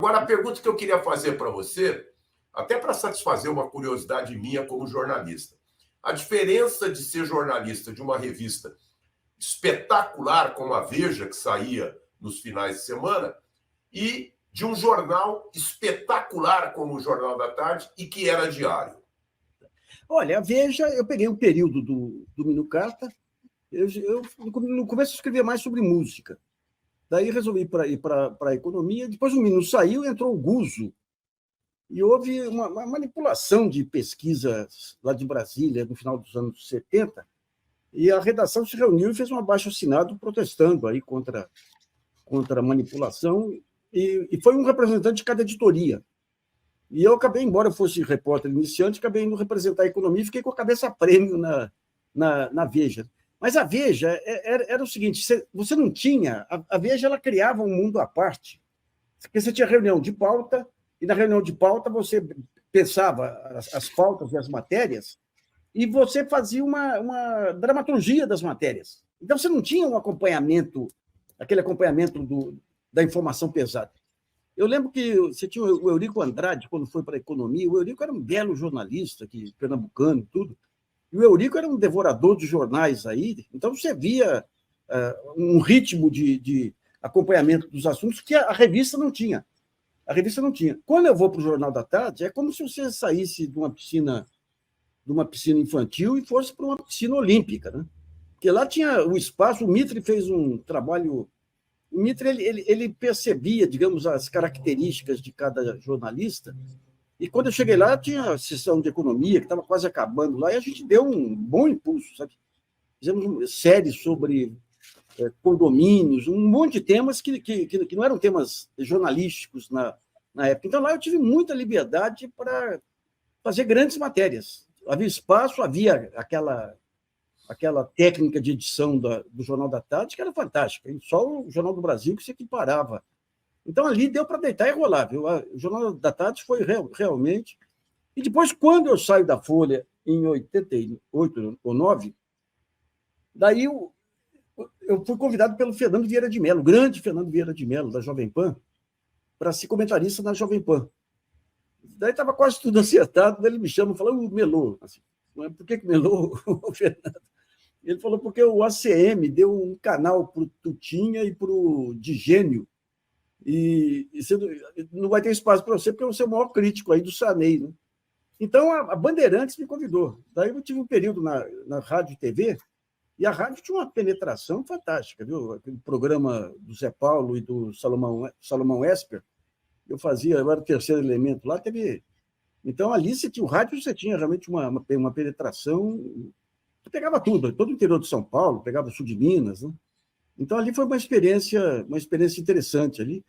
Agora, a pergunta que eu queria fazer para você, até para satisfazer uma curiosidade minha como jornalista. A diferença de ser jornalista de uma revista espetacular como a Veja, que saía nos finais de semana, e de um jornal espetacular como o Jornal da Tarde e que era diário. Olha, a Veja, eu peguei um período do Minucarta, no começo eu escrevia mais sobre música, daí resolvi ir para a economia, depois o Minuto saiu e entrou o Guzzo, e houve uma manipulação de pesquisas lá de Brasília, no final dos anos 70, e a redação se reuniu e fez um abaixo-assinado protestando aí contra a manipulação, e foi um representante de cada editoria. E eu acabei, embora eu fosse repórter iniciante, acabei indo representar a economia e fiquei com a cabeça a prêmio na Veja. Mas a Veja era o seguinte, você não tinha... A Veja ela criava um mundo à parte, porque você tinha reunião de pauta, e na reunião de pauta você pensava as pautas e as matérias, e você fazia uma dramaturgia das matérias. Então, você não tinha um acompanhamento, aquele acompanhamento da informação pesada. Eu lembro que você tinha o Eurico Andrade, quando foi para a economia. O Eurico era um belo jornalista, pernambucano e tudo. E o Eurico era um devorador de jornais aí. Então, você via um ritmo de acompanhamento dos assuntos que a revista não tinha. A revista não tinha. Quando eu vou para o Jornal da Tarde, é como se você saísse de uma piscina infantil e fosse para uma piscina olímpica, né? Porque lá tinha o espaço. O Mitre fez um trabalho. O Mitre ele percebia, digamos, as características de cada jornalista, e quando eu cheguei lá, tinha a sessão de economia, que estava quase acabando lá, e a gente deu um bom impulso, sabe? Fizemos séries sobre condomínios, um monte de temas que não eram temas jornalísticos na época. Então, lá eu tive muita liberdade para fazer grandes matérias. Havia espaço, havia aquela técnica de edição do Jornal da Tarde, que era fantástica. Só o Jornal do Brasil que se equiparava. Então, ali deu para deitar e rolar. Viu? O Jornal da Tarde foi realmente... E depois, quando eu saio da Folha, em 88 ou 9, daí eu fui convidado pelo Fernando Vieira de Mello, o grande Fernando Vieira de Mello, da Jovem Pan, para ser comentarista na Jovem Pan. Daí estava quase tudo acertado, daí ele me chama e fala, melou. Assim, por que melou, o Fernando? Ele falou, porque o ACM deu um canal para o Tutinha e para o Digênio, e você não vai ter espaço para você, porque você é o maior crítico aí do Sarney. Né? Então, a Bandeirantes me convidou. Daí eu tive um período na Rádio e TV, e a rádio tinha uma penetração fantástica, viu? Aquele programa do Zé Paulo e do Salomão Esper, eu era o terceiro elemento lá, teve... Então, ali, o rádio, você tinha realmente uma penetração que pegava tudo, todo o interior de São Paulo, pegava o sul de Minas. Né? Então, ali foi uma experiência interessante ali.